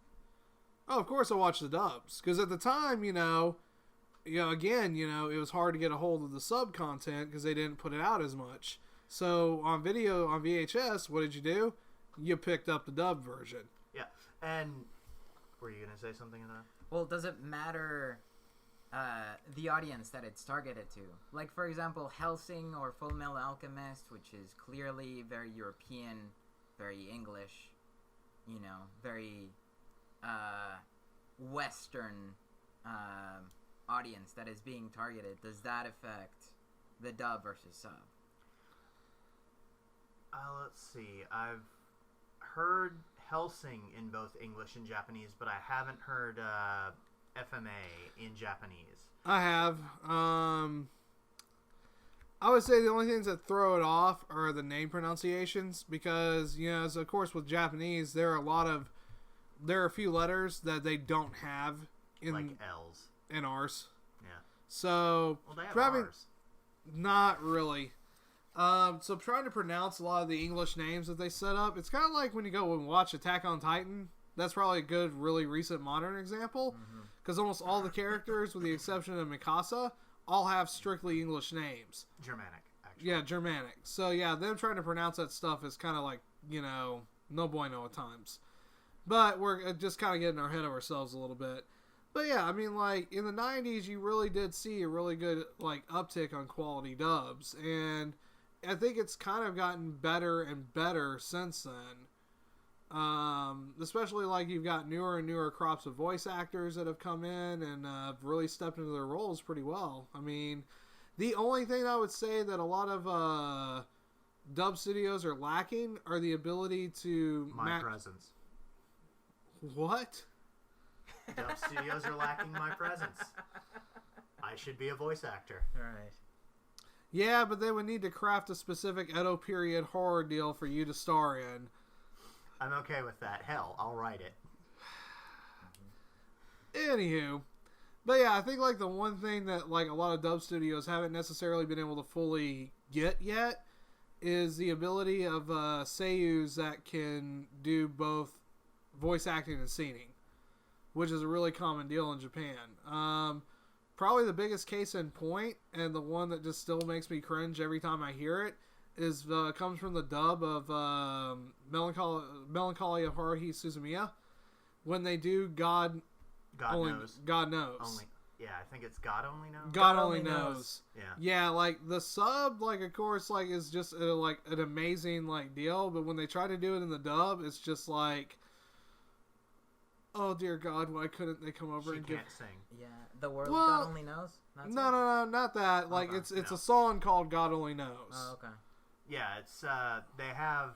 Oh, of course I watched the dubs because at the time, again, it was hard to get a hold of the sub content because they didn't put it out as much. So on video on VHS, what did you do? You picked up the dub version. Yeah, and were you gonna say something in that? Well, does it matter the audience that it's targeted to? Like, for example, Helsing or Full Metal Alchemist, which is clearly very European, very English, very Western audience that is being targeted. Does that affect the dub versus sub? Let's see. I've heard Helsing in both English and Japanese, but I haven't heard FMA in Japanese. I have. I would say the only things that throw it off are the name pronunciations because, as of course with Japanese, there are a few letters that they don't have in like L's and R's. Yeah. So well, they have probably R's. Not really. So trying to pronounce a lot of the English names that they set up, it's kind of like when you go and watch Attack on Titan. That's probably a good, really recent modern example because almost all the characters, with the exception of Mikasa, all have strictly English names. Germanic, actually. Yeah, Germanic. So yeah, them trying to pronounce that stuff is kind of like, no bueno at times. But we're just kind of getting our head of ourselves a little bit. But yeah, I mean, like, in the 90s, you really did see a really good, like, uptick on quality dubs. And I think it's kind of gotten better and better since then. Especially, like, you've got newer and newer crops of voice actors that have come in and have really stepped into their roles pretty well. I mean, the only thing I would say that a lot of dub studios are lacking are the ability to... My presence. What? Dub studios are lacking my presence. I should be a voice actor. Right. Yeah, but they would need to craft a specific Edo period horror deal for you to star in. I'm okay with that. Hell, I'll write it. Anywho. But yeah, I think like the one thing that like a lot of dub studios haven't necessarily been able to fully get yet is the ability of seiyus that can do both voice acting and singing, which is a really common deal in Japan. Probably the biggest case in point, and the one that just still makes me cringe every time I hear it, is comes from the dub of Melancholy of Haruhi Suzumiya. When they do God Knows. Yeah, I think it's God Only Knows. God Only Knows. Yeah. Yeah, like the sub, like of course, like is just like an amazing like deal, but when they try to do it in the dub, it's just like, oh dear God, why couldn't they come over and can't sing? Yeah, the world God Only Knows. No, not that. Like it's a song called God Only Knows. Oh, okay. Yeah, it's they have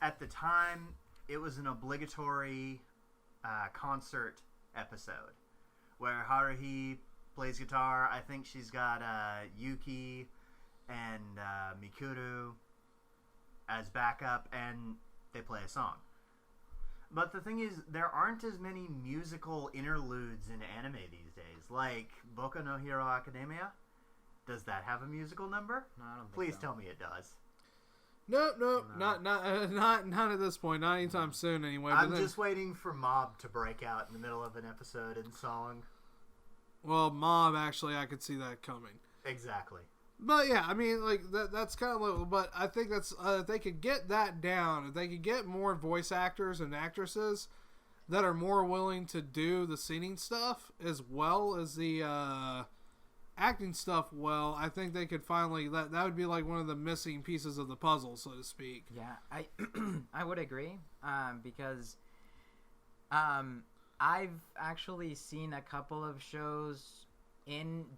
at the time it was an obligatory concert episode where Haruhi plays guitar. I think she's got Yuki and Mikuru as backup, and they play a song. But the thing is, there aren't as many musical interludes in anime these days. Like Boku no Hero Academia. Does that have a musical number? No, I don't think Please so. tell me it does. No, not at this point. Not anytime soon, anyway. I'm just waiting for Mob to break out in the middle of an episode in song. Well, Mob, actually, I could see that coming. Exactly. But yeah, I mean, like that's kind of. But I think that's if they could get that down, if they could get more voice actors and actresses that are more willing to do the singing stuff as well as the acting stuff well, I think they could finally that would be like one of the missing pieces of the puzzle, so to speak. Yeah, I would agree because I've actually seen a couple of shows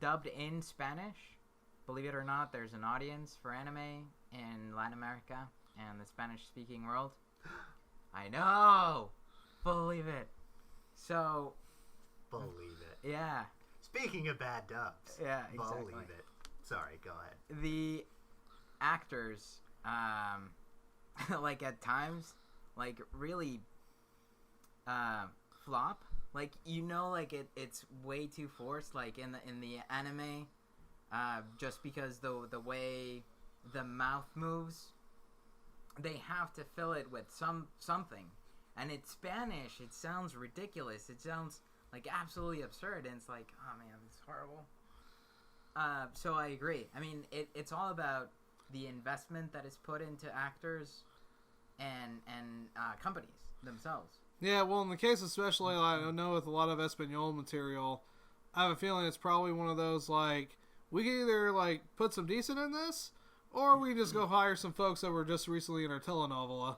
dubbed in Spanish. Believe it or not, there's an audience for anime in Latin America and the Spanish-speaking world. I know, believe it. So, believe it. Yeah. Speaking of bad dubs. Yeah, exactly. Believe it. Sorry, go ahead. The actors, like at times, like really flop. Like, you know, like it's way too forced, like in the anime, just because the way the mouth moves, they have to fill it with something. And in Spanish, it sounds ridiculous. It sounds like absolutely absurd, and it's like, oh man, it's horrible. So I agree. I mean, it's all about the investment that is put into actors and companies themselves. Yeah, well, in the case especially, like, I know with a lot of Espanol material, I have a feeling it's probably one of those, like, we can either, like, put some decent in this, or we can just go hire some folks that were just recently in our telenovela.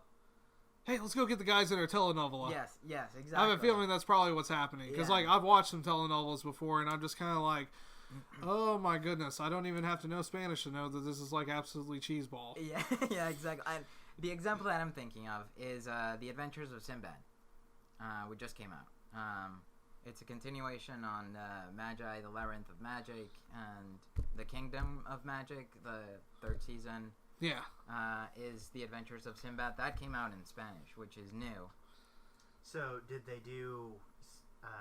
Hey, let's go get the guys in our telenovela. Yes, exactly. I have a feeling that's probably what's happening. Because, like, I've watched some telenovelas before, and I'm just kind of like, oh my goodness, I don't even have to know Spanish to know that this is, like, absolutely cheeseball. Yeah, exactly. The example that I'm thinking of is The Adventures of Sinbad. Which just came out. It's a continuation on Magi, the Labyrinth of Magic, and the Kingdom of Magic. The third season, is The Adventures of Sinbad. That came out in Spanish, which is new. So, did they do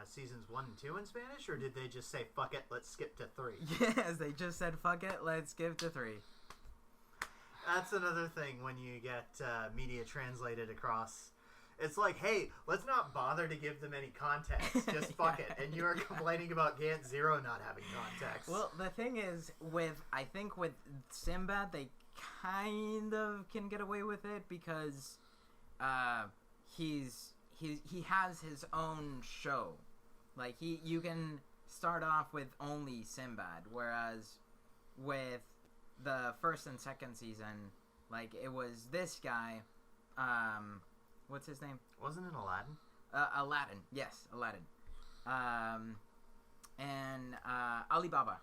seasons 1 and 2 in Spanish, or did they just say, fuck it, let's skip to 3? Yes, they just said, fuck it, let's skip to 3. That's another thing when you get media translated across. It's like, hey, let's not bother to give them any context. Just fuck it. And you are complaining about Gant Zero not having context. Well, the thing is, I think with Sinbad, they kind of can get away with it because he has his own show. Like, you can start off with only Sinbad, whereas with the first and second season, like, it was this guy, what's his name? Wasn't it Aladdin? Aladdin. Yes, Aladdin. And Alibaba.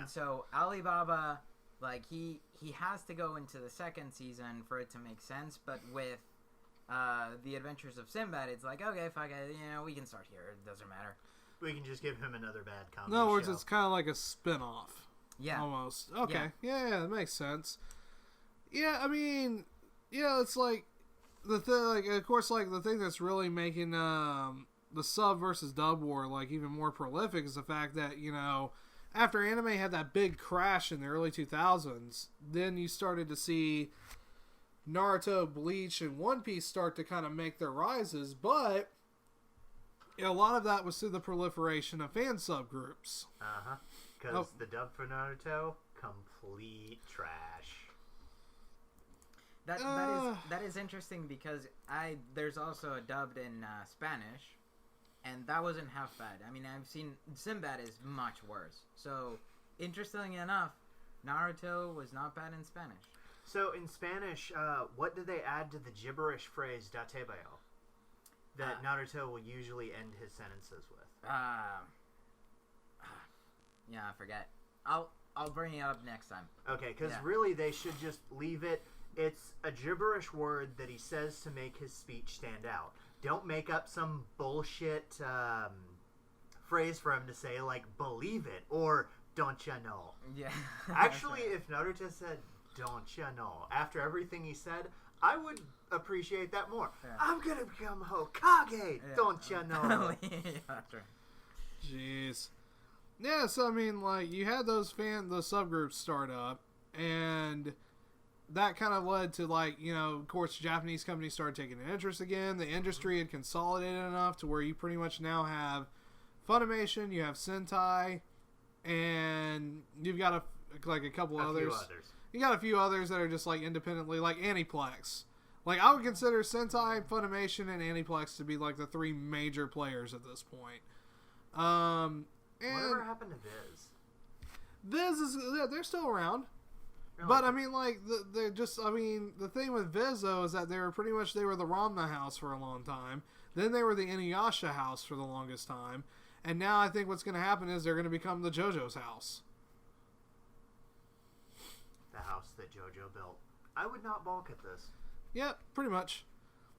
So Alibaba, like, he has to go into the second season for it to make sense, but with The Adventures of Sinbad, it's like, okay, fuck it, we can start here. It doesn't matter. We can just give him another bad comedy In other words, show. it's kind of like a spin-off. Yeah. Almost. Okay. Yeah, that makes sense. Yeah, I mean, it's like, the thing, like, of course, like, the thing that's really making the sub versus dub war, like, even more prolific is the fact that, after anime had that big crash in the early 2000s, then you started to see Naruto, Bleach, and One Piece start to kind of make their rises, but a lot of that was through the proliferation of fan subgroups. Because the dub for Naruto, complete trash. That is interesting because there's also a dubbed in Spanish, and that wasn't half bad. I mean, I've seen Sinbad is much worse. So, interestingly enough, Naruto was not bad in Spanish. So in Spanish, what did they add to the gibberish phrase "datebeo" that Naruto will usually end his sentences with? Yeah, I forget. I'll bring it up next time. Okay, because really they should just leave it. It's a gibberish word that he says to make his speech stand out. Don't make up some bullshit phrase for him to say, like, believe it, or don't ya know. Yeah. Actually, if Naruto said, don't ya know, after everything he said, I would appreciate that more. Yeah. I'm gonna become Hokage, don't ya know. That's right. Jeez. Yeah, so, I mean, like, you had those subgroups start up, and that kind of led to, like, of course, Japanese companies started taking an interest again. The industry had consolidated enough to where you pretty much now have Funimation, you have Sentai, and you've got a couple others. You got a few others that are just, like, independently, like Aniplex. Like, I would consider Sentai, Funimation, and Aniplex to be, like, the three major players at this point. Whatever happened to Viz? Viz they're still around. Really? But, I mean, like, the thing with Viz, though, is that they were the Ranma house for a long time. Then they were the Inuyasha house for the longest time. And now I think what's going to happen is they're going to become the JoJo's house. The house that JoJo built. I would not balk at this. Yep, pretty much.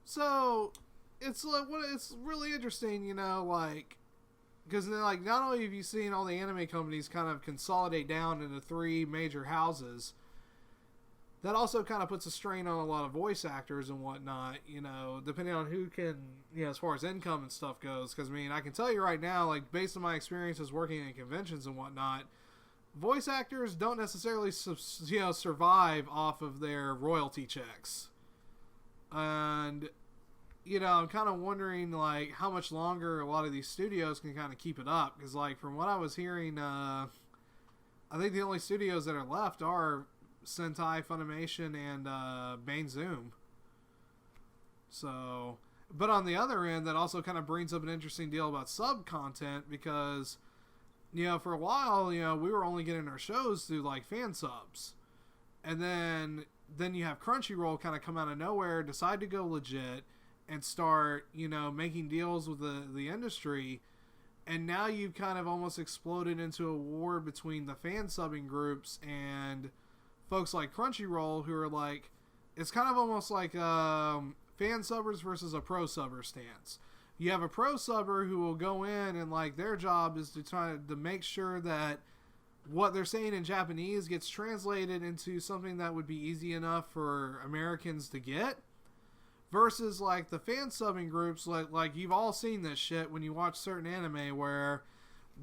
So, it's like, it's really interesting, like, because like, not only have you seen all the anime companies kind of consolidate down into three major houses, that also kind of puts a strain on a lot of voice actors and whatnot, depending on who can, as far as income and stuff goes. Because, I can tell you right now, like, based on my experiences working in conventions and whatnot, voice actors don't necessarily, survive off of their royalty checks. And, I'm kind of wondering, like, how much longer a lot of these studios can kind of keep it up. Because, like, from what I was hearing, I think the only studios that are left are Sentai, Funimation, and Bane Zoom. So, but on the other end, that also kind of brings up an interesting deal about sub content because, for a while, we were only getting our shows through like fan subs, and then you have Crunchyroll kind of come out of nowhere, decide to go legit, and start making deals with the industry. And now you've kind of almost exploded into a war between the fan subbing groups and folks like Crunchyroll, who are like, it's kind of almost like fan subbers versus a pro subber stance. You have a pro subber who will go in and like their job is to try to make sure that what they're saying in Japanese gets translated into something that would be easy enough for Americans to get. Versus like the fan subbing groups, like you've all seen this shit when you watch certain anime where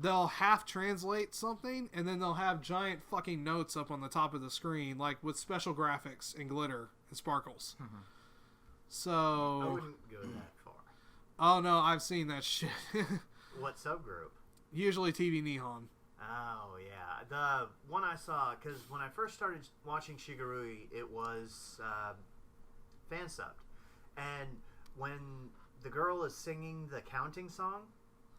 they'll half translate something and then they'll have giant fucking notes up on the top of the screen, like with special graphics and glitter and sparkles. Mm-hmm. So I wouldn't go that far. Oh no, I've seen that shit. What subgroup? Usually TV Nihon. Oh yeah, the one I saw, because when I first started watching Shigarui, it was fan subbed, and when the girl is singing the counting song,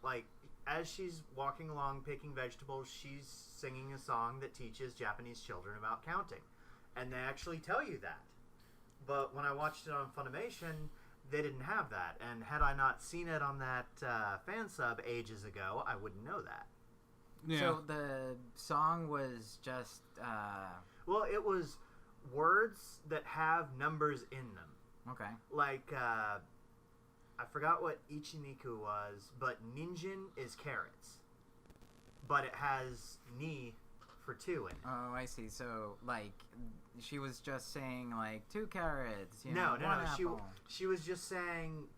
like, as she's walking along picking vegetables, she's singing a song that teaches Japanese children about counting. And they actually tell you that. But when I watched it on Funimation, they didn't have that. And had I not seen it on that fan sub ages ago, I wouldn't know that. Yeah. So the song was just... Well, it was words that have numbers in them. Okay. Like, I forgot what Ichiniku was, but ninjin is carrots. But it has ni for 2 in it. Oh, I see. So, like, she was just saying, like, 2 carrots, No. one apple. She was just saying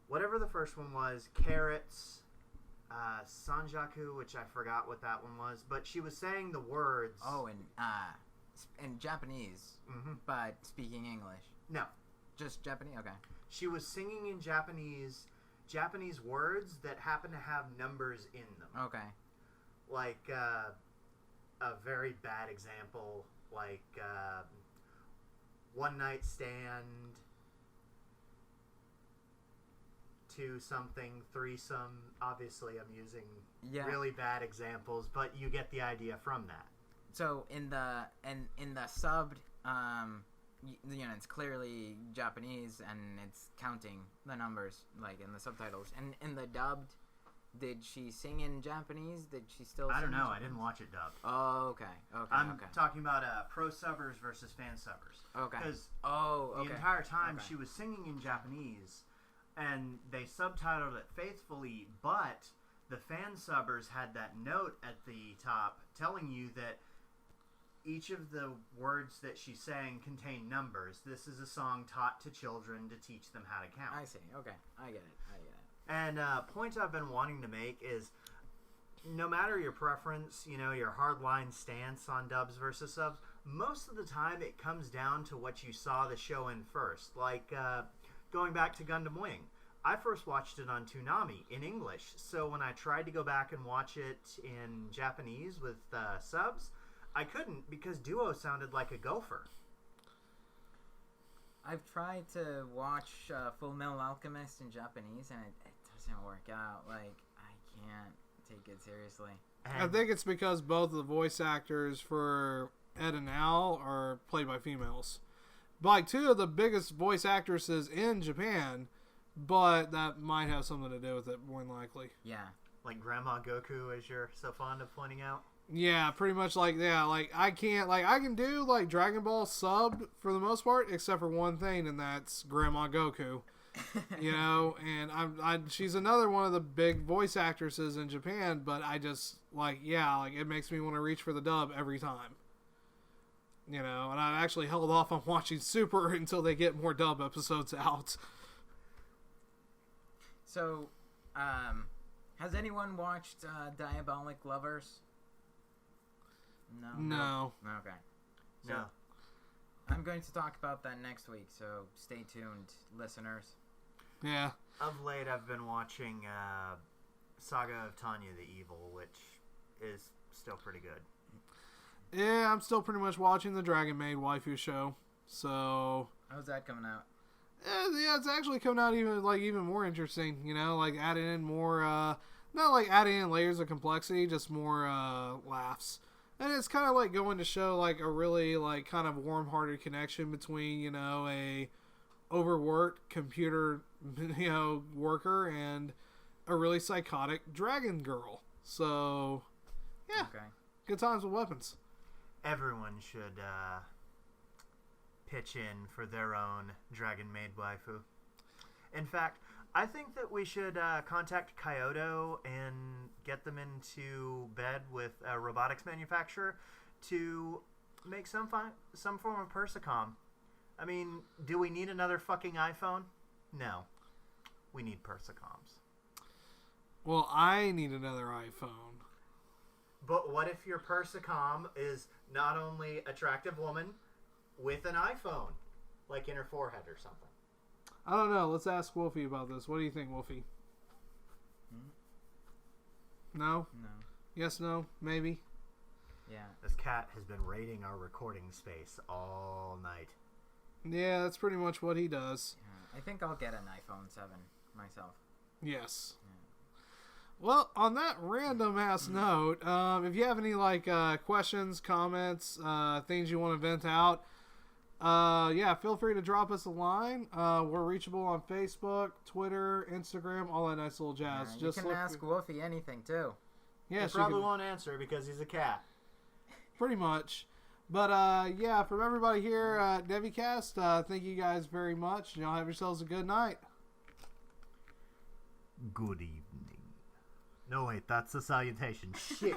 whatever the first one was, carrots, sanjaku, which I forgot what that one was, but she was saying the words. Oh, in Japanese, but speaking English. No. Just Japanese? Okay. She was singing in Japanese words that happen to have numbers in them. Okay. Like, a very bad example, like, one night stand, 2 something, threesome. Obviously, I'm using really bad examples, but you get the idea from that. So in the subbed, it's clearly Japanese and it's counting the numbers, like in the subtitles. And in the dubbed, did she sing in Japanese? Did she still? I don't know. I didn't watch it dubbed. Oh, okay. I'm talking about pro subbers versus fan subbers. Okay. Because the entire time she was singing in Japanese, and they subtitled it faithfully, but the fan subbers had that note at the top telling you that each of the words that she's saying contain numbers. This is a song taught to children to teach them how to count. I see. Okay. I get it. And point I've been wanting to make is, no matter your preference, your hardline stance on dubs versus subs, most of the time it comes down to what you saw the show in first. Like, going back to Gundam Wing. I first watched it on Toonami in English, so when I tried to go back and watch it in Japanese with subs, I couldn't because Duo sounded like a gopher. I've tried to watch Full Metal Alchemist in Japanese, and it doesn't work out. Like, I can't take it seriously. I think it's because both of the voice actors for Ed and Al are played by females. Like, 2 of the biggest voice actresses in Japan, but that might have something to do with it, more than likely. Yeah. Like Grandma Goku, as you're so fond of pointing out? Yeah, pretty much like, I can do, like, Dragon Ball sub for the most part, except for one thing, and that's Grandma Goku. And she's another one of the big voice actresses in Japan, but I just, it makes me want to reach for the dub every time. And I actually held off on watching Super until they get more dub episodes out. So, has anyone watched Diabolic Lovers? No. Okay. So, No. I'm going to talk about that next week, so stay tuned, listeners. Yeah. Of late, I've been watching Saga of Tanya the Evil, which is still pretty good. Yeah, I'm still pretty much watching the Dragon Maid waifu show. So how's that coming out? yeah, it's actually coming out even more interesting. Adding in more, not like adding in layers of complexity, just more laughs. And it's kind of like going to show like a really like kind of warm-hearted connection between a overworked computer worker and a really psychotic dragon girl. So yeah, Okay. good times with weapons. Everyone should pitch in for their own Dragon Maid waifu. In fact, I think that we should contact Kyoto and get them into bed with a robotics manufacturer to make some form of Persicom. I mean, do we need another fucking iPhone? No. We need Persicoms. Well, I need another iPhone. But what if your Persicom is not only attractive woman with an iPhone, like in her forehead or something? I don't know. Let's ask Wolfie about this. What do you think, Wolfie? No? No. Yes, no, maybe? Yeah. This cat has been raiding our recording space all night. Yeah, that's pretty much what he does. I think I'll get an iPhone 7 myself. Yes. Well, on that random-ass note, if you have any, questions, comments, things you want to vent out, feel free to drop us a line. We're reachable on Facebook, Twitter, Instagram, all that nice little jazz. You can ask Wolfie anything, too. Yes, he probably won't answer because he's a cat. Pretty much. But, from everybody here at Nevicast, thank you guys very much. Y'all have yourselves a good night. Good evening. No, wait, that's the salutation. Shit.